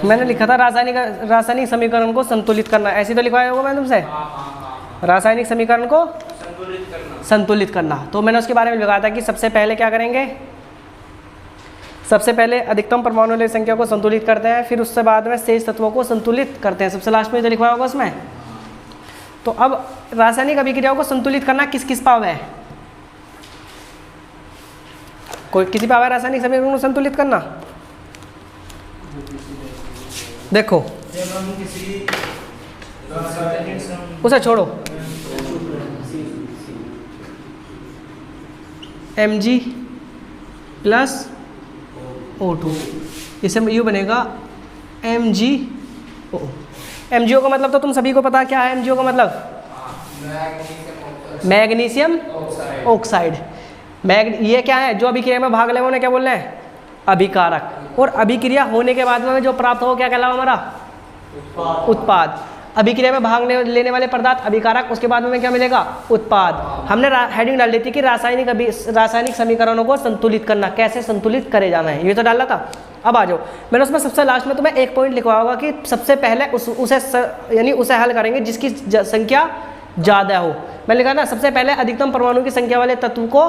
मैंने लिखा था रासायनिक समीकरण को संतुलित करना, ऐसे तो लिखवाया होगा मैंने तुमसे। रासायनिक समीकरण को संतुलित करना। तो मैंने उसके बारे में लिखा था कि सबसे पहले क्या करेंगे, सबसे पहले अधिकतम परमाणु वाली संख्या को संतुलित करते हैं, फिर उससे बाद में शेष तत्वों को संतुलित करते हैं, सबसे लास्ट में तो लिखवाया होगा उसमें। तो अब रासायनिक अभिक्रियाओं को संतुलित करना किस किस पाव है, कोई किसी पाव है रासायनिक समीकरण को संतुलित करना? देखो उसे छोड़ो, Mg प्लस O2, इसे यू बनेगा MgO। MgO का मतलब तो तुम सभी को पता है क्या है MgO का मतलब, मैग्नीशियम ऑक्साइड। ये क्या है, जो अभिक्रिया में भाग ले उन्हें क्या बोल रहे हैं, अभिकारक। और अभिक्रिया होने के बाद में जो प्राप्त हो क्या कहलावा हमारा, उत्पाद। अभिक्रिया में भाग लेने वाले पदार्थ अभिकारक, उसके बाद में क्या मिलेगा, उत्पाद। हमने हेडिंग डाल दी थी कि रासायनिक समीकरणों को संतुलित करना, कैसे संतुलित करे जाना है, ये तो डाला था। अब आ जाओ, मैंने उसमें सबसे लास्ट में तुम्हें एक पॉइंट लिखवा होगा कि सबसे पहले उसे हल करेंगे जिसकी संख्या ज़्यादा हो। मैंने लिखा ना सबसे पहले अधिकतम परमाणु की संख्या वाले तत्व को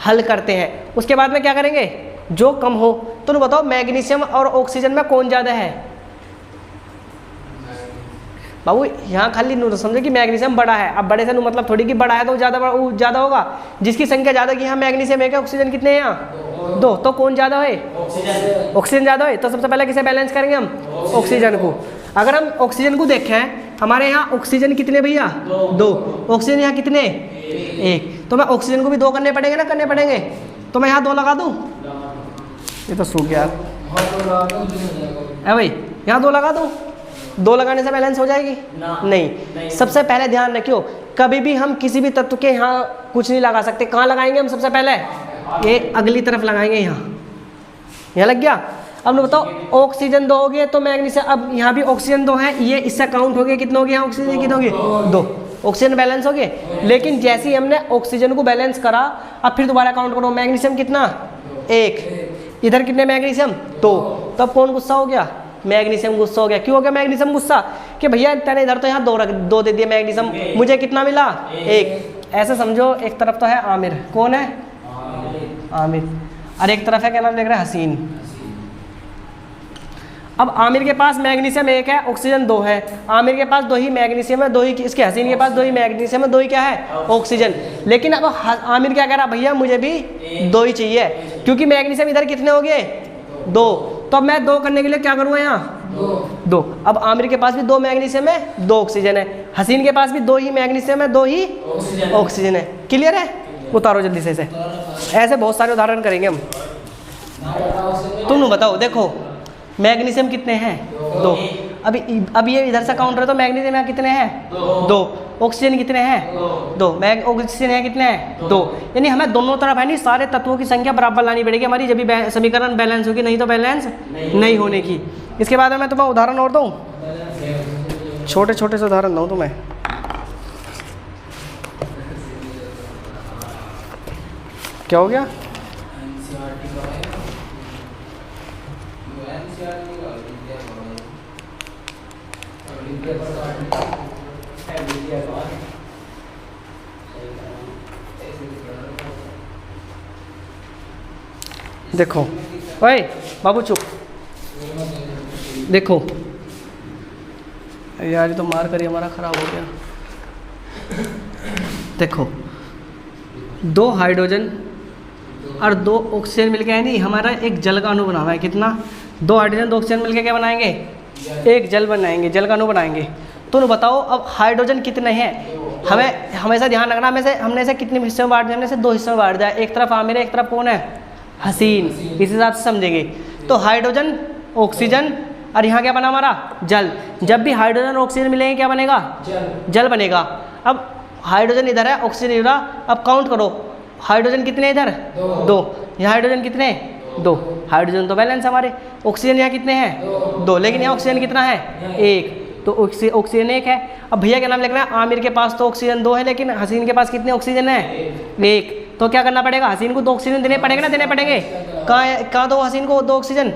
हल करते हैं, उसके बाद में क्या करेंगे, जो कम हो। तो बताओ मैग्नीशियम और ऑक्सीजन में कौन ज़्यादा है? बाबू यहाँ खाली समझे कि मैग्नीशियम बड़ा है, अब बड़े से मतलब थोड़ी कि बड़ा है तो ज़्यादा होगा। जिसकी संख्या ज़्यादा की यहाँ मैग्नीशियम है, क्या ऑक्सीजन कितने हैं यहाँ, दो। तो कौन ज़्यादा है, ऑक्सीजन ज़्यादा है। तो सबसे पहले किसे बैलेंस करेंगे हम, ऑक्सीजन को। अगर हम ऑक्सीजन को देखें, हमारे यहाँ ऑक्सीजन कितने भैया, दो। ऑक्सीजन यहाँ कितने, एक। तो मैं ऑक्सीजन को भी दो करने पड़ेंगे ना, करने पड़ेंगे। तो मैं यहाँ दो लगा दूँ, ये तो सूख गया है भाई, यहाँ दो लगा दूँ, दो लगाने से बैलेंस हो जाएगी नहीं। सबसे पहले ध्यान रखियो, कभी भी हम किसी भी तत्व के यहाँ कुछ नहीं लगा सकते। कहाँ लगाएंगे हम सबसे पहले, ये अगली तरफ लगाएंगे, यहाँ लग गया। अब बताओ ऑक्सीजन दो हो गए तो मैग्नीशियम, अब यहाँ भी ऑक्सीजन दो है, ये इससे काउंट हो गए, कितने हो गए यहाँ ऑक्सीजन, कितने हो गए, दो। ऑक्सीजन बैलेंस हो गए। लेकिन जैसे ही हमने ऑक्सीजन को बैलेंस करा, अब फिर दोबारा काउंट करो, मैग्नीशियम कितना, एक। इधर कितने मैग्नीशियम, दो। तब कौन गुस्सा हो गया, मैग्नीशियम गुस्सा हो गया। क्यों हो गया मैग्नीशियम गुस्सा, कि भैया तेने इधर तो यहाँ दो दे दिए मैग्नीशियम, मुझे कितना मिला, एक। ऐसे समझो, एक तरफ तो है आमिर, कौन है, आमिर, और एक तरफ है क्या नाम देख रहे हैं, हसीन। अब आमिर के पास मैग्नीशियम एक है, ऑक्सीजन दो है। आमिर के पास दो ही मैग्नीशियम है, दो ही इसके हसीन के पास दो ही मैग्नीशियम है, दो ही क्या है, ऑक्सीजन। लेकिन अब आमिर क्या कह रहा, भैया मुझे भी दो ही चाहिए, क्योंकि मैग्नीशियम इधर कितने हो गए, दो। तो अब मैं दो करने के लिए क्या करूँगा, यहाँ दो। अब आमिर के पास भी दो मैग्नीशियम है, दो ऑक्सीजन है। हसीन के पास भी दो ही मैग्नीशियम है, दो ही ऑक्सीजन है। क्लियर है, उतारो जल्दी से। ऐसे बहुत सारे उदाहरण करेंगे हम। तुम बताओ, देखो मैग्नीशियम कितने हैं, दो। अब ये इधर से काउंट रहे तो मैग्नीशियम यहाँ कितने हैं, दो। ऑक्सीजन कितने हैं, दो। ऑक्सीजन है कितने हैं, दो। यानी हमें दोनों तरफ है नहीं, सारे तत्वों की संख्या बराबर लानी पड़ेगी हमारी, जब भी समीकरण बैलेंस होगी, नहीं तो बैलेंस नहीं होने की। इसके बाद मैं तुम्हें उदाहरण और दूँ, छोटे छोटे से उदाहरण दूँ तुम्हें। क्या हो गया, देखो ओए बाबू चुप, देखो यार ये तो मार कर हमारा खराब हो गया। देखो दो हाइड्रोजन और दो ऑक्सीजन मिलके है नहीं, हमारा एक जल का अणु बना हुआ है। कितना, दो हाइड्रोजन दो ऑक्सीजन मिलके क्या बनाएंगे, एक जल बनाएंगे, जल का अणु बनाएंगे। तो बताओ अब हाइड्रोजन कितने हैं, हमें हमेशा ध्यान रखना, हमने इसे कितने हिस्से में बांट दिया, हमने इसे दो हिस्सों में बांट दिया। एक तरफ आमिर है, एक तरफ कौन है, हसीन। इस हिसाब से समझेंगे। तो हाइड्रोजन ऑक्सीजन और यहाँ क्या बना हमारा, जल। जब भी हाइड्रोजन और ऑक्सीजन मिलेंगे क्या बनेगा, जल बनेगा। अब हाइड्रोजन इधर है, ऑक्सीजन इधर, अब काउंट करो, हाइड्रोजन कितने इधर, दो। यहाँ हाइड्रोजन कितने, दो। हाइड्रोजन तो बैलेंस हमारे। ऑक्सीजन यहाँ कितने हैं, दो, लेकिन यहाँ ऑक्सीजन कितना है, एक। तो ऑक्सीजन एक है। अब भैया क्या नाम लिख रहे हैं, आमिर के पास तो ऑक्सीजन दो है, लेकिन हसीन के पास कितने ऑक्सीजन है, एक। तो क्या करना पड़ेगा, हसीन को 2 ऑक्सीजन देने पड़ेंगे ना, देने पड़ेंगे। कहाँ दो हसीन को 2 ऑक्सीजन,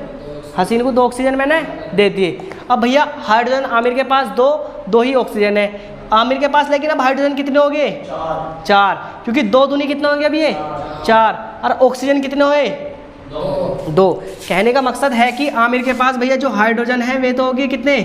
हसीन को 2 ऑक्सीजन मैंने दे दिए। अब भैया हाइड्रोजन आमिर के पास 2 ही ऑक्सीजन है आमिर के पास, लेकिन अब हाइड्रोजन कितने हो गए, 4, क्योंकि 2 दूनी कितने होंगे अब ये 4, और ऑक्सीजन कितने हुए 2। कहने का मकसद है कि आमिर के पास भैया जो हाइड्रोजन है वे तो होगी कितने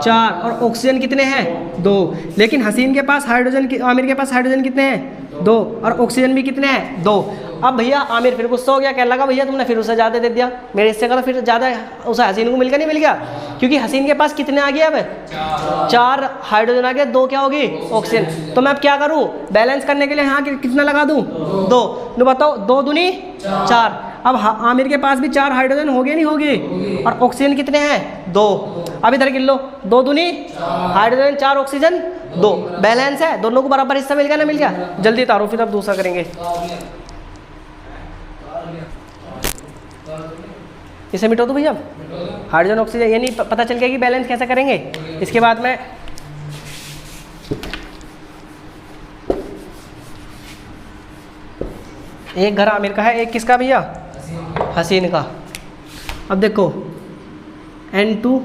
4, और ऑक्सीजन कितने हैं 2, लेकिन हसीन के पास हाइड्रोजन, आमिर के पास हाइड्रोजन कितने हैं 2, और ऑक्सीजन भी कितने हैं 2। अब भैया आमिर फिर गुस्सा हो गया, कहने लगा भैया तुमने फिर उसे ज़्यादा दे दिया, मेरे हिस्से का तो फिर ज़्यादा उसे हसीन को मिल गया, नहीं मिल गया, क्योंकि हसीन के पास कितने आ गए अब 4 हाइड्रोजन आ गया, 2 क्या होगी ऑक्सीजन। तो मैं अब क्या करूँ, बैलेंस करने के लिए यहाँ कितना लगा दूँ 2, तो बताओ 2 दूनी 4। अब आमिर के पास भी 4 हाइड्रोजन हो गए नहीं हो गए, और ऑक्सीजन कितने हैं 2। अब इधर गिन लो, 2 दूनी हाइड्रोजन 4 ऑक्सीजन 2, बैलेंस है, दोनों को बराबर हिस्सा मिल गया ना, मिल गया। जल्दी तारो, फिर अब दूसरा करेंगे। इसे मिटो दो भैया, हाइड्रोजन ऑक्सीजन, ये नहीं पता चल गया कि बैलेंस कैसे करेंगे। इसके बाद में एक घर आमिर का है, एक किसका भैया हसीन का। अब देखो N2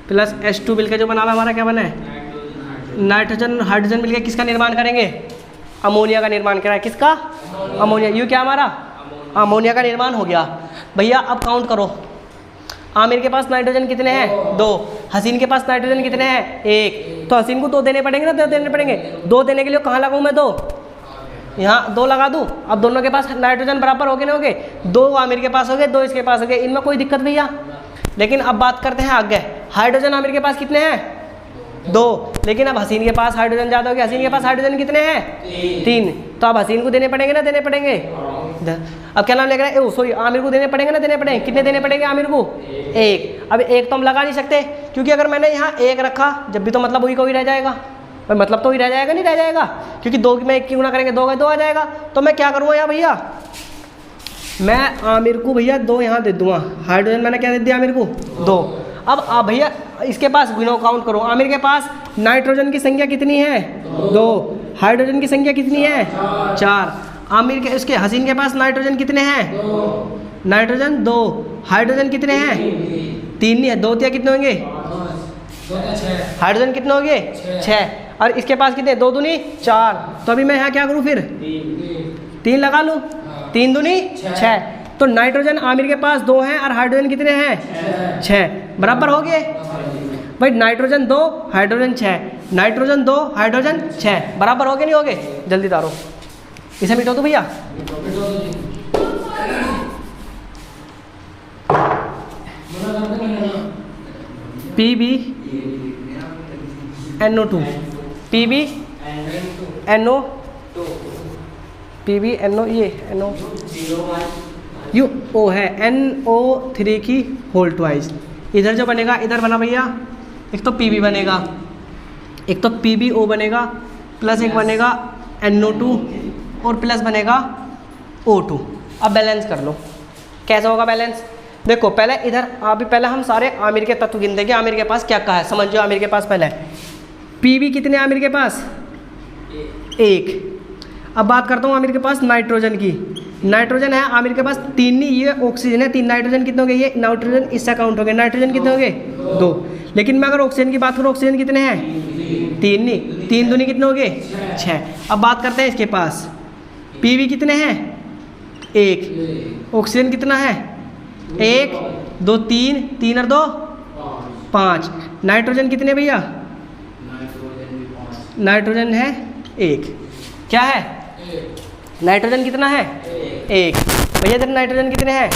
प्लस H2 मिलकर जो बना हमारा क्या बना है, नाइट्रोजन हाइड्रोजन मिलकर किसका निर्माण करेंगे, अमोनिया का निर्माण करा है। किसका, अमोनिया। यू क्या हमारा अमोनिया का निर्माण हो गया। भैया अब काउंट करो, आमिर के पास नाइट्रोजन कितने हैं 2, हसीन के पास नाइट्रोजन कितने हैं 1, तो हसीन को 2 देने पड़ेंगे ना, 2 देने पड़ेंगे। 2 देने के लिए कहाँ लगाऊँ मैं 2, यहाँ 2 लगा दूँ। अब दोनों के पास नाइट्रोजन बराबर हो गए ना, हो गए 2 आमिर के पास हो गए, 2 इसके पास हो गए, इनमें कोई दिक्कत भैया। लेकिन अब बात करते हैं आगे, हाइड्रोजन आमिर के पास कितने हैं 2, लेकिन अब हसीन के पास हाइड्रोजन ज़्यादा हो गया, हसीन के पास हाइड्रोजन कितने हैं 3, तो अब हसीन को देने पड़ेंगे ना, देने पड़ेंगे। अब क्या नाम लेकर है, सॉरी आमिर को देने पड़ेंगे ना, देने पड़ेंगे। कितने देने पड़ेंगे आमिर को 1। अब 1 तो हम लगा नहीं सकते, क्योंकि अगर मैंने यहाँ 1 रखा जब भी तो मतलब वही कोई रह जाएगा, भाई मतलब तो ही रह जाएगा, नहीं रह जाएगा, क्योंकि 2 में 1 की गुणा करेंगे 2 का 2 आ जाएगा। तो मैं क्या करूँगा यहाँ भैया, मैं आमिर को भैया 2 यहाँ दे दूँगा, हाइड्रोजन मैंने क्या दे दिया आमिर को 2। अब भैया इसके पास गिनो, काउंट करो, आमिर के पास नाइट्रोजन की संख्या कितनी है 2, हाइड्रोजन की संख्या कितनी है 4। आमिर के उसके हसीन के पास नाइट्रोजन कितने हैं 2, नाइट्रोजन 2, हाइड्रोजन कितने हैं 3 नहीं है, 2 या कितने होंगे हाइड्रोजन कितने होंगे 6, और इसके पास कितने 2 दूनी 4। तो अभी मैं यहाँ क्या करूँ फिर 3 लगा लूँ, 3 दूनी 6। तो नाइट्रोजन आमिर के पास 2 हैं और हाइड्रोजन कितने हैं 6, बराबर हो गए भाई। नाइट्रोजन 2 हाइड्रोजन 6, नाइट्रोजन 2 हाइड्रोजन 6, बराबर हो गए नहीं हो गए। जल्दी तारो, इसे मिटो तो भैया। PB NO2, PB NO, PB NO, ये NO यू O है, NO3 की होल ट्वाइस। इधर जो बनेगा, इधर बना भैया, एक तो PB बनेगा, एक तो PbO बनेगा, प्लस एक बनेगा NO2 और प्लस बनेगा O2। अब बैलेंस कर लो, कैसे होगा बैलेंस। देखो पहले इधर अभी पहले हम सारे आमिर के तत्व गिन देंगे, आमिर के पास क्या क्या है समझो। आमिर के पास पहले PB कितने आमिर के पास 1। अब बात करता हूँ आमिर के पास नाइट्रोजन की, नाइट्रोजन है आमिर के पास 3 नहीं, ये ऑक्सीजन है 3, नाइट्रोजन कितने हो गए, ये नाइट्रोजन इससे काउंट हो गए, नाइट्रोजन कितने हो गए 2। लेकिन मैं अगर ऑक्सीजन की बात करूँ, ऑक्सीजन कितने हैं 3 नहीं, 3 दूनी कितने हो गए 6। अब बात करते हैं इसके पास, PB कितने हैं 1, ऑक्सीजन कितना है 1 2 3, 3 और 2 5। नाइट्रोजन कितने भैया, नाइट्रोजन है 1, क्या है नाइट्रोजन कितना है 1। भैया इधर नाइट्रोजन कितने हैं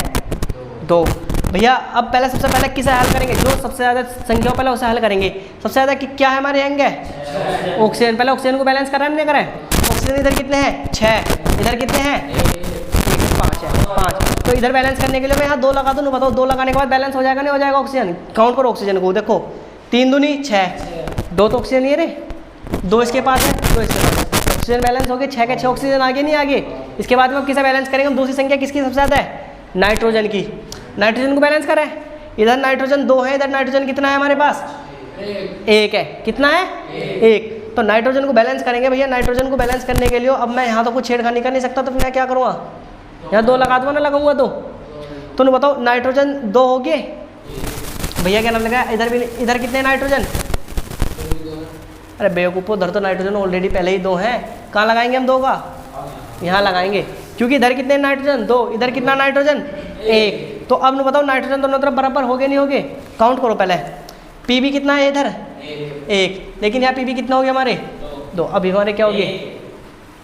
2। भैया अब पहले सबसे पहले किसे हल करेंगे, जो सबसे ज़्यादा संख्या पहले उसे हल करेंगे। सबसे ज़्यादा क्या है हमारे यंग है ऑक्सीजन, पहले ऑक्सीजन को बैलेंस करा नहीं करें। ऑक्सीजन इधर कितने हैं 6, इधर कितने हैं 5 है 5। तो इधर बैलेंस करने के लिए मैं यहाँ 2 लगा दूँ, बताओ 2 लगाने के बाद बैलेंस हो जाएगा नहीं हो जाएगा। ऑक्सीजन काउंट करो, ऑक्सीजन को देखो 3 दूनी 6, 2 तो ऑक्सीजन ये रे, 2 इसके पास है 2 इसके पास है, ऑक्सीजन बैलेंस हो गए 6 के 6 ऑक्सीजन आगे नहीं आगे। इसके बाद में अब किसे बैलेंस करेंगे हम, दूसरी संख्या किसकी सबसे ज़्यादा है नाइट्रोजन की, नाइट्रोजन को बैलेंस करें। इधर नाइट्रोजन 2 है, इधर नाइट्रोजन कितना है हमारे पास 1 है, कितना है 1। तो नाइट्रोजन को बैलेंस करेंगे भैया। नाइट्रोजन को बैलेंस करने के लिए अब मैं यहाँ तो कुछ छेड़खानी कर नहीं सकता, तो मैं क्या करूँगा, यहाँ 2 लगा दूँगा ना, लगाऊंगा तो बताओ नाइट्रोजन 2 हो गए भैया, क्या नाम लगाया, इधर कितने नाइट्रोजन, अरे बेवकूफ़ो, उधर तो नाइट्रोजन ऑलरेडी पहले ही 2 हैं, कहाँ लगाएंगे हम 2 का, यहाँ लगाएंगे, क्योंकि इधर कितने नाइट्रोजन 2, इधर कितना नाइट्रोजन 1। तो अब बताओ नाइट्रोजन दोनों तरफ बराबर हो गए नहीं हो गए, काउंट करो पहले। पीबी कितना है इधर 1, लेकिन यहाँ पीबी कितना हो गया हमारे 2। अब हमारे क्या हो गए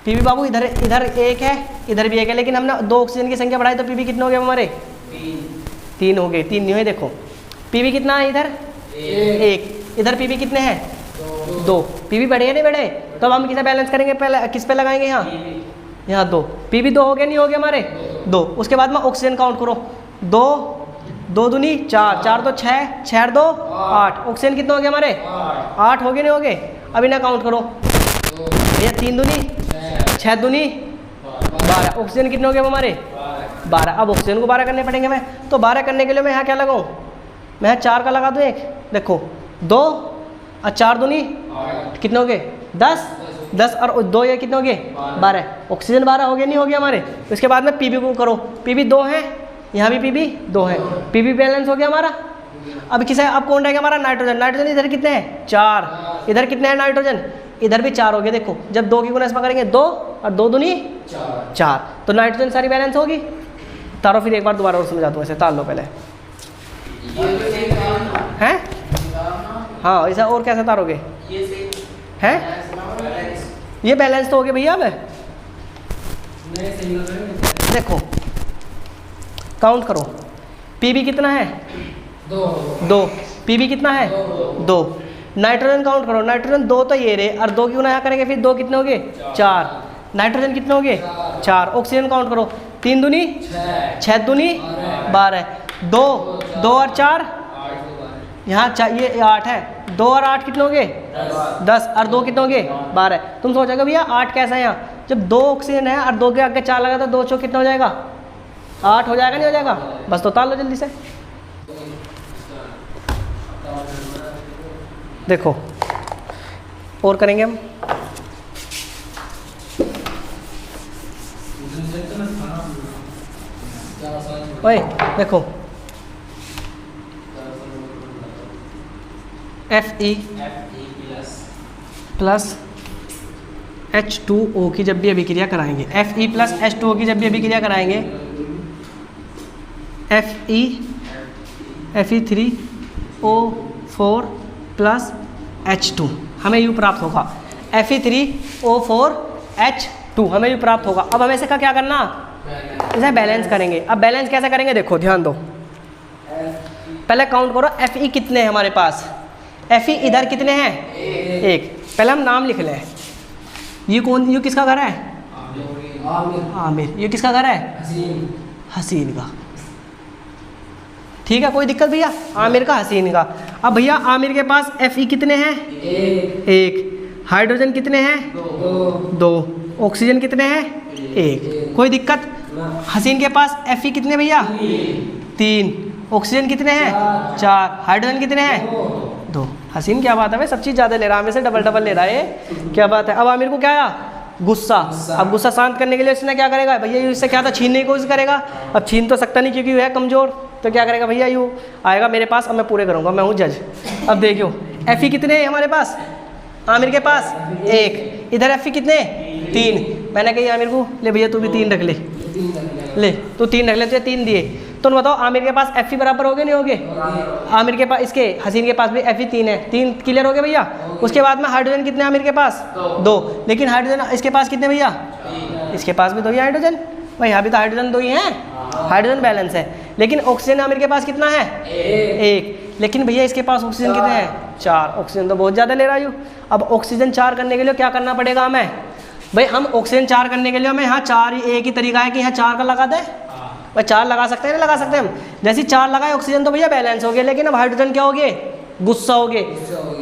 पीबी बाबू, इधर 1 है, इधर भी 1 है, लेकिन हमने 2 ऑक्सीजन की संख्या बढ़ाई तो पीबी कितने हो गए हमारे 3 हो गए। 3 नहीं हुए, देखो पीबी कितना है इधर 1, इधर पीबी कितने हैं 2। पीबी बढ़े या नहीं बढ़े, तो अब हम किसे बैलेंस करेंगे, पहले किस पे लगाएंगे, यहाँ 2। पीबी 2 हो गए नहीं हो गए हमारे 2। उसके बाद में ऑक्सीजन काउंट करो, 2 दूनी 4, 4 तो 6, 6 2 8, ऑक्सीजन कितने हो गए हमारे 8 हो गए नहीं हो गए। अब इन्हें काउंट करो भैया, 3 दूनी 6 दूनी 12, ऑक्सीजन कितने हो गए हमारे 12। अब ऑक्सीजन को 12 करने पड़ेंगे मैं, तो 12 करने के लिए मैं यहाँ क्या लगाऊँ, मैं यहाँ 4 का लगा दूँ, एक देखो 2 और 4 दूनी कितने हो गए 10 और 2 ये कितने हो गए 12, ऑक्सीजन 12 हो गए नहीं हो गया हमारे। उसके बाद में पीबी को करो, पीबी 2 है, यहाँ भी पीबी 2 है, पीबी बैलेंस हो गया हमारा। अब किसे, अब कौन रहेगा हमारा नाइट्रोजन, नाइट्रोजन इधर कितने हैं 4, इधर कितने हैं नाइट्रोजन, इधर भी 4 हो गए। देखो जब 2 की गुना इसमें करेंगे 2 और 2 दूनी 4, तो नाइट्रोजन सारी बैलेंस होगी। तारो फिर एक बार दोबारा और समझा दूँ, ऐसे तार लो पहले हैं, हाँ ऐसा और कैसे तारोगे हैं, ये बैलेंस तो हो गया भैया। अब देखो काउंट करो, पीबी कितना है 2, पीबी कितना है 2। नाइट्रोजन काउंट करो, नाइट्रोजन 2 तो ये रहे, और 2 की गुना यहाँ करेंगे फिर 2 कितने हो गए 4, नाइट्रोजन कितने हो गए 4। ऑक्सीजन काउंट करो, 3 दूनी 6 दूनी 12, 2 और 4 यहाँ ये 8 है, 2 और 8 कितने हो गए 10 और 2 कितने हो गए 12। तुम सोचोगे भैया 8 कैसा है, यहाँ जब 2 ऑक्सीजन है और 2 के आगे 4 लगा तो 2 चौक कितना हो जाएगा 8 हो जाएगा नहीं हो जाएगा, बस तो ताल लो जल्दी से। देखो और करेंगे हम, ओए देखो Fe प्लस H2O की जब भी अभिक्रिया कराएंगे, Fe प्लस H2O की जब भी अभिक्रिया कराएंगे, Fe3O4 प्लस H2 हमें U प्राप्त होगा, Fe3O4H2 हमें U प्राप्त होगा। अब हमें इसका क्या करना, इसे बैलेंस करेंगे। अब बैलेंस कैसे करेंगे, देखो ध्यान दो, पहले काउंट करो Fe कितने हैं हमारे पास, Fe इधर कितने हैं 1। पहले हम नाम लिख लें, ये कौन, ये किसका घर है आमिर, ये किसका घर है हसीन का, ठीक है कोई दिक्कत भैया, आमिर का हसीन का। अब भैया आमिर के पास Fe कितने हैं 1, हाइड्रोजन कितने हैं 2, ऑक्सीजन कितने हैं 1, कोई दिक्कत। हसीन के पास Fe कितने भैया 3, ऑक्सीजन कितने हैं 4, हाइड्रोजन कितने हैं 2। हसीन क्या बात है भाई, सब चीज़ ज़्यादा ले रहा है, हमें से डबल ले रहा है, क्या बात है। अब आमिर को क्या आया गुस्सा, अब गुस्सा शांत करने के लिए इसने क्या करेगा भैया, इससे क्या था छीनने की कोशिश करेगा, अब छीन तो सकता नहीं क्योंकि है कमज़ोर, तो क्या करेगा भैया यू आएगा मेरे पास, अब मैं पूरे करूँगा, मैं हूँ जज। अब देखियो Fe कितने हैं हमारे पास, आमिर के पास 1, इधर Fe कितने 3, मैंने कही आमिर को ले भैया तू भी 3 रख ले तो 3 रख ले, तो 3 दिए। तो बताओ आमिर के पास Fe बराबर हो गए नहीं हो गए, आमिर के पास, इसके हसीन के पास भी Fe 3 है, 3 क्लियर हो गए भैया। उसके बाद में हाइड्रोजन कितने आमिर के पास 2, लेकिन हाइड्रोजन इसके पास कितने भैया, इसके पास भी 2 ही हाइड्रोजन, भाई यहाँ भी तो हाइड्रोजन 2 ही हैं, हाइड्रोजन बैलेंस है। लेकिन ऑक्सीजन आमिर के पास कितना है 1, लेकिन भैया इसके पास ऑक्सीजन कितने हैं 4, ऑक्सीजन तो बहुत ज़्यादा ले रहा हूँ। अब ऑक्सीजन 4 करने के लिए क्या करना पड़ेगा हमें भाई, हम ऑक्सीजन 4 करने के लिए हमें यहाँ 4 ही एक ही तरीका है कि यहाँ 4 का लगा दें भाई, 4 लगा सकते हैं ना, लगा सकते हैं हम, जैसे 4 लगाए ऑक्सीजन तो भैया बैलेंस हो गए, लेकिन अब हाइड्रोजन क्या हो गए गुस्सा हो गए,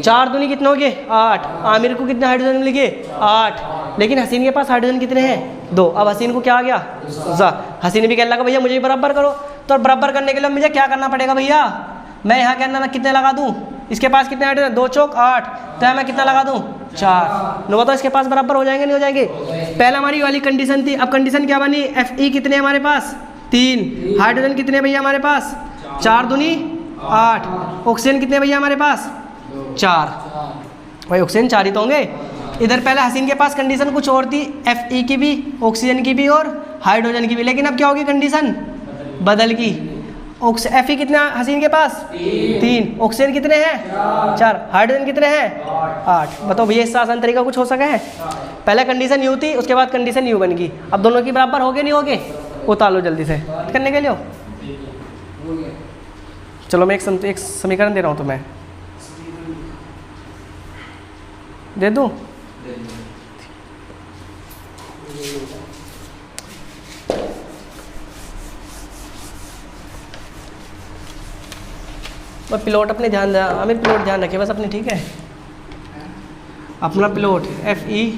4 दूनी कितने हो गए 8, आमिर को कितने हाइड्रोजन मिल गए 8, लेकिन हसीन के पास हाइड्रोजन कितने हैं 2। अब हसीन को क्या आ गया गुस्सा, हसीन भी कहने लगा भैया मुझे बराबर करो, तो बराबर करने के लिए मुझे क्या करना पड़ेगा भैया, मैं यहाँ कहना कितने लगा दूँ, इसके पास कितने हाइड्रोजन 2 चौक 8, तो मैं कितना लगा दूँ 4। नो बताओ इसके पास बराबर हो जाएंगे नहीं हो जाएंगे? पहला हमारी वाली कंडीशन थी, अब कंडीशन क्या बनी? Fe कितने हमारे पास? 3। हाइड्रोजन कितने भैया हमारे पास? 4 दूनी 8। ऑक्सीजन कितने भैया हमारे पास? 4। भाई ऑक्सीजन 4 ही तो होंगे। इधर पहले हसीन के पास कंडीशन कुछ और थी, Fe की भी, ऑक्सीजन की भी और हाइड्रोजन की भी, लेकिन अब क्या होगी कंडीशन? बदल की। Fe कितना हसीन के पास? 3। ऑक्सीजन कितने हैं? 4। हाइड्रोजन कितने हैं? 8। बताओ भैया इससे आसान तरीका कुछ हो सका है? पहले कंडीशन यू थी, उसके बाद कंडीशन यू बन गई। अब दोनों की बराबर हो गए नहीं हो गए? उतार लो जल्दी से करने के लिए हो। चलो मैं एक समीकरण दे रहा हूँ तुम्हें, दे दूँ? बस पिलोट अपने ध्यान दे, आमिर पिलोट ध्यान रखे बस अपने, ठीक है? अपना पिलोट Fe,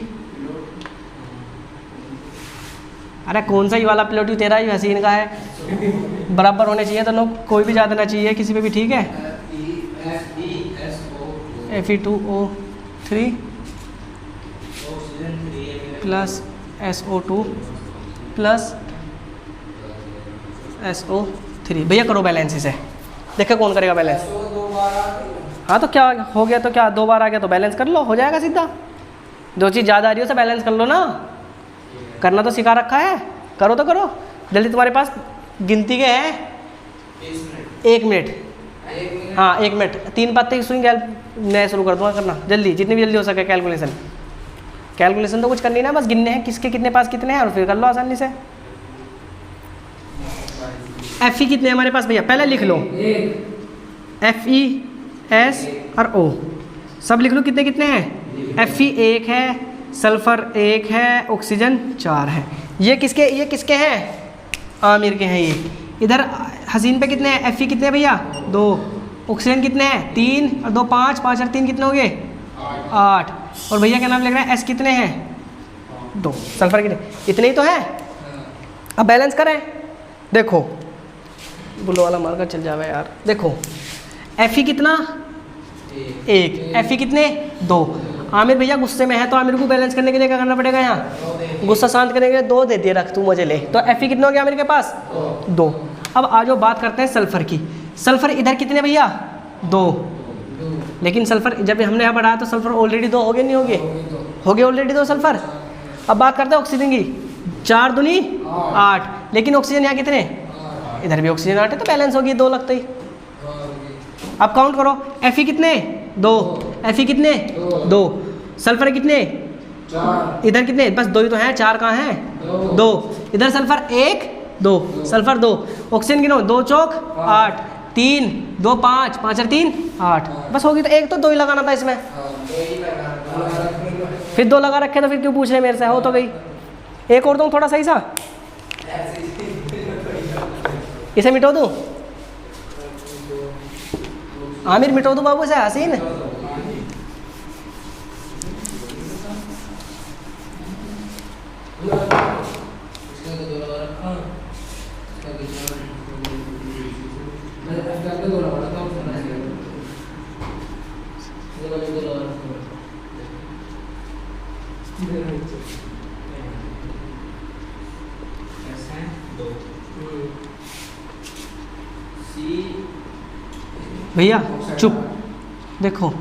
अरे कौन सा ही वाला पिलोट? तेरा ही हसीन का है, बराबर होने चाहिए दोनों, कोई भी ज़्यादा ना चाहिए किसी पे भी, ठीक है? Fe2O3 plus SO2 plus SO3। भैया करो बैलेंस इसे, देखो कौन करेगा बैलेंस। हाँ तो क्या हो गया, तो क्या 2 बार आ गया तो बैलेंस कर लो, हो जाएगा सीधा। जो चीज़ ज़्यादा आ रही है उसे बैलेंस कर लो ना, करना तो सिखा रखा है, करो तो करो जल्दी। तुम्हारे पास गिनती के हैं 1 मिनट, हाँ 1 मिनट, 3 बातें सुन नया शुरू कर दूँगा करना जल्दी, जितनी भी जल्दी हो सके। कैलकुलेशन तो कुछ करनी ना, बस गिनने हैं किसके कितने पास कितने हैं और फिर कर लो आसानी से। Fe कितने हमारे पास भैया? पहले लिख लो Fe, S और O सब लिख लो, कितने कितने हैं? Fe 1 है, सल्फर 1 है, ऑक्सीजन 4 है। ये किसके हैं? आमिर के हैं ये। इधर हसीन पे कितने हैं? Fe कितने भैया? 2। ऑक्सीजन कितने हैं? 3 और 2 5, 5 और 3 कितने हो गए? 8। और भैया क्या नाम लिख रहे हैं? S कितने हैं? 2। सल्फर कितने? इतने ही तो है। अब बैलेंस करें, देखो बुलो वाला मार कर चल जावे यार। देखो Fe कितना? 1। Fe कितने? 2। आमिर भैया गुस्से में है तो आमिर को बैलेंस करने के लिए क्या करना पड़ेगा? यहाँ गुस्सा शांत करने के लिए 2 दे दिए, रख तू मुझे ले। तो Fe कितने हो गया आमिर के पास? 2। अब आ जाओ बात करते हैं सल्फर की। सल्फर इधर कितने भैया? 2। लेकिन सल्फर जब हमने यहाँ बढ़ाया तो सल्फर ऑलरेडी 2 हो गए नहीं हो गए? हो गए ऑलरेडी 2 सल्फर। अब बात करते हैं ऑक्सीजन की। 4 दूनी 8, लेकिन ऑक्सीजन यहाँ कितने? इधर भी ऑक्सीजन 8 है तो बैलेंस होगी, 2 लगते ही। अब काउंट करो, Fe कितने? 2। Fe कितने? 2। सल्फर कितने? 4। इधर कितने? बस 2 ही तो हैं, 4 कहाँ हैं? 2। इधर सल्फर 1 2, सल्फर 2। ऑक्सीजन गिनो, 2 चौक 8, 3 2 5, 5 और 3 8। बस होगी तो एक तो 2 ही लगाना था इसमें, फिर 2 लगा रखे तो फिर क्यों पूछ रहे मेरे से? हो तो गई। एक और दूँ थोड़ा सही सा, इसे मिटो दूँ? आमिर मिटो दूँ बाबू से? हसीन भैया चुप, देखो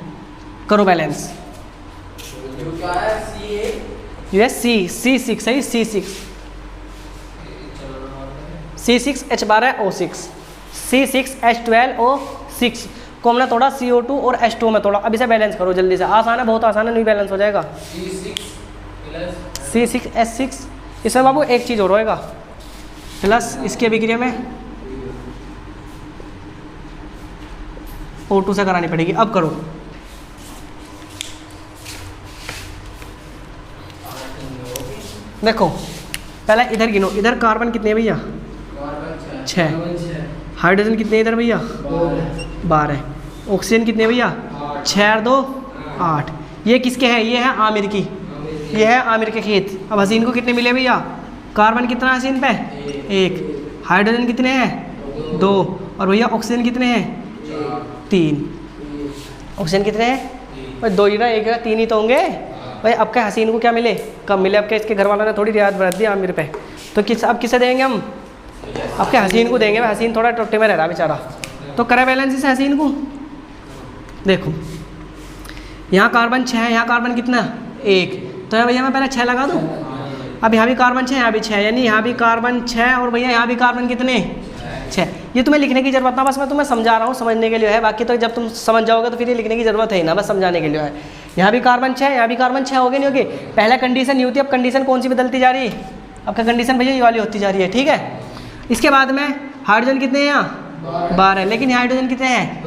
करो बैलेंस। C6 सही, C6H12O6, C6H12O6 को हमने तोड़ा CO2 और H2 में तोड़ा। अब इसे बैलेंस करो जल्दी से, आसान है, बहुत आसान है, नहीं बैलेंस हो जाएगा। C6H6, इसमें बाबू एक चीज़ और होएगा प्लस इसकी अभिक्रिया में O2 से करानी पड़ेगी। अब करो, देखो पहले इधर गिनो, इधर कार्बन कितने भैया? 6। हाइड्रोजन कितने इधर भैया? 12। ऑक्सीजन कितने भैया? 6 और 2 8। ये किसके हैं? ये है आमिर की, ये है आमिर के खेत। अब हसीन को कितने मिले भैया? कार्बन कितना हसीन पे? 1। हाइड्रोजन कितने हैं? 2। और भैया ऑक्सीजन कितने हैं? 3। ऑक्सीजन कितने हैं? भाई 2 ही रहा, 1 रहा, 3 ही तो होंगे भाई। अब क्या हसीन को क्या मिले, कम मिले। अब क्या इसके घर वालों ने थोड़ी रियायत बरत दी आमिर पे, तो अब किसे देंगे हम, अब क्या हसीन को देंगे। हसीन थोड़ा टोटे में रह रहा बेचारा, तो करें बैलेंस इसे हसीन को। देखो यहाँ कार्बन 6 है, यहाँ कार्बन कितना 1, तो भैया मैं पहले 6 लगा दूँ। अब यहाँ भी कार्बन 6, यहाँ भी 6, यानी यहाँ भी कार्बन 6 और भैया यहाँ भी कार्बन कितने 6। ये तुम्हें लिखने की जरूरत ना, बस मैं तुम्हें समझा रहा हूँ, समझने के लिए है। बाकी तो जब तुम समझ जाओगे तो फिर ये लिखने की जरूरत है ही ना, बस समझाने के लिए है। यहाँ भी कार्बन 6, यहाँ भी कार्बन 6 हो गए, नहीं होगी। पहले कंडीशन ये होती है, अब कंडीशन कौन सी बदलती जा रही है, अब क्या कंडीशन भैया ये वाली होती जा रही है, ठीक है। इसके बाद में हाइड्रोजन कितने हैं यहाँ 12, लेकिन यहाँ हाइड्रोजन कितने हैं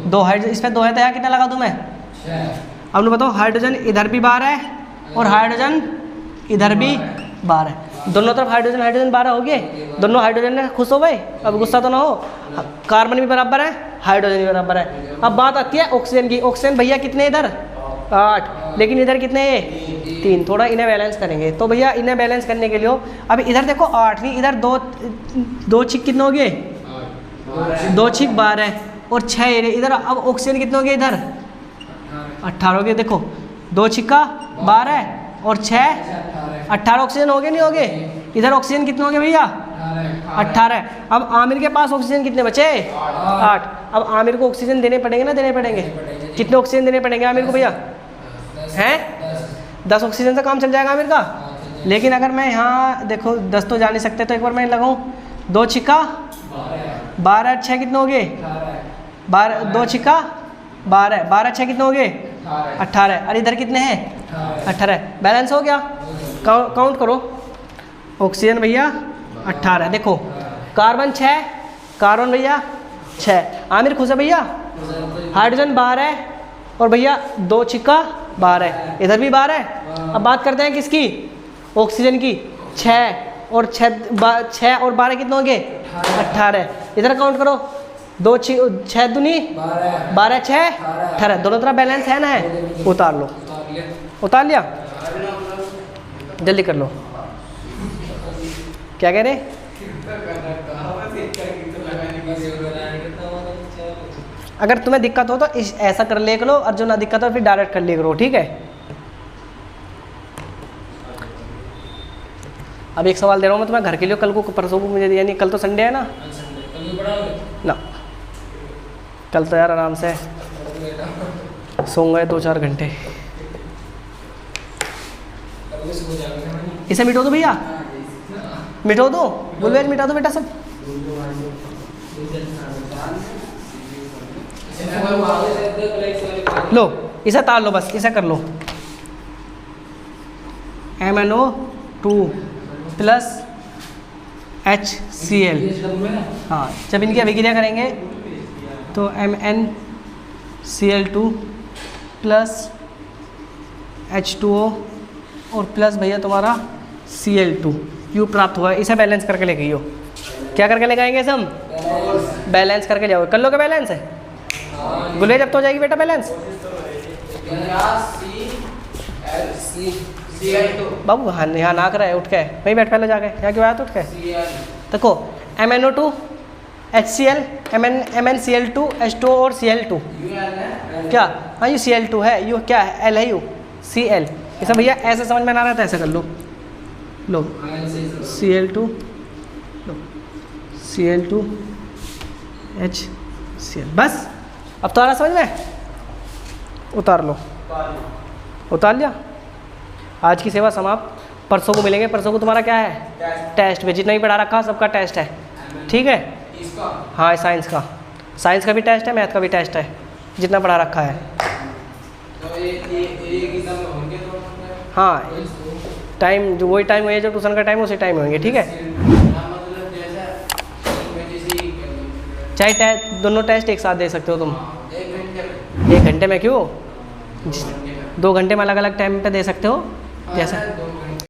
2 हाइड्रोजन, इस पर 2 है तो यहाँ कितना लगा दूँ मैं 6। अब बताओ हाइड्रोजन इधर भी 12 है और हाइड्रोजन इधर भी 12 है, दोनों तरफ हाइड्रोजन हाइड्रोजन 12 हो गए, दोनों हाइड्रोजन ने खुश हो गए। अब गुस्सा तो ना हो, कार्बन भी बराबर है, हाइड्रोजन भी बराबर है। अब बात आती है ऑक्सीजन की। ऑक्सीजन भैया कितने इधर 8, लेकिन इधर कितने 3, थोड़ा इन्हें बैलेंस करेंगे। तो भैया इन्हें बैलेंस करने के लिए अब इधर देखो 8 नहीं, इधर 2 छिक कितने हो गए 2 छिक 12 और 6 इधर। अब ऑक्सीजन कितने हो गए इधर 18 हो गए। देखो 2 छिक्का 12 और 6 18 ऑक्सीजन हो गए, नहीं हो गए। इधर ऑक्सीजन कितने हो गए भैया 18। अब आमिर के पास ऑक्सीजन कितने बचे 8। अब आमिर को ऑक्सीजन देने पड़ेंगे ना, देने पड़ेंगे। कितने ऑक्सीजन देने पड़ेंगे आमिर को भैया हैं 10 ऑक्सीजन से काम चल जाएगा आमिर का। लेकिन अगर मैं यहाँ देखो 10 तो जा नहीं सकते, तो एक बार मैं लगाऊँ 2 छिक्का 12 6 कितने हो गए 12, 2 छिक्का 12 12 6 कितने हो गए 18, और इधर कितने हैं 18। बैलेंस हो गया, काउंट करो। ऑक्सीजन भैया 18, देखो कार्बन 6, कार्बन भैया 6। आमिर खुश है भैया, हाइड्रोजन 12 और भैया 2 छिक्का 12, इधर भी 12। अब बात करते हैं किसकी ऑक्सीजन की, 6 और 6 और 12 कितने होंगे 18। इधर काउंट करो 2 6 दूनी 12 6 18, दोनों तरफ बैलेंस है ना, है। उतार लो, उतार लिया, जल्दी कर लो। क्या कह रहे अगर तुम्हें दिक्कत हो तो ऐसा कर ले करो, और जो ना दिक्कत हो फिर डायरेक्ट कर ले करो, ठीक है। अब एक सवाल दे रहा हूँ मैं तुम्हें घर के लिए, कल को परसों को मुझे, यानी कल तो संडे है ना, कल तो यार आराम से सोऊंगा 2-4 घंटे। इसे मिटो दो भैया, मिटो दो, बुलवेज मिटा दो बेटा सब। लो इसे तार लो, बस इसे कर लो। MnO2 plus HCl। हाँ, जब इनकी अभिक्रिया करेंगे तो MnCl2 प्लस H2O और प्लस भैया तुम्हारा Cl2 यू प्राप्त हुआ। इसे बैलेंस करके ले गई हो। क्या करके ले आएंगे हम बैलेंस करके जाओगे, कर लो क्या बैलेंस है गुले, जब तो हो जाएगी बेटा बैलेंस। बाबू हाँ यहाँ ना करा है, उठ के वहीं बैठ पहले जाके, यहाँ क्यों आया तो उठ के। देखो MnO2 HCl MnCl2 H2O और Cl2 क्या, हाँ ये Cl2 है, यू क्या है L है, यू Cl। इसे भैया ऐसे समझ में ना रहा था, ऐसे कर लो, लो Cl2 लो Cl2 HCl, बस अब तो आ रहा समझ में। उतार लो, उतार लिया। आज की सेवा समाप्त, परसों को मिलेंगे। परसों को तुम्हारा क्या है टेस्ट पे, जितना ही पढ़ा रखा सबका टेस्ट है, ठीक है। हाँ साइंस का भी टेस्ट है, मैथ का भी टेस्ट है, जितना पढ़ा रखा है। हाँ टाइम जो वही टाइम है जो ट्यूशन का टाइम है, उसी टाइम होंगे, ठीक है। चाहे दोनों टेस्ट एक साथ दे सकते हो तुम 1 घंटे में, क्यों 2 घंटे में अलग अलग टाइम पे दे सकते हो, जैसा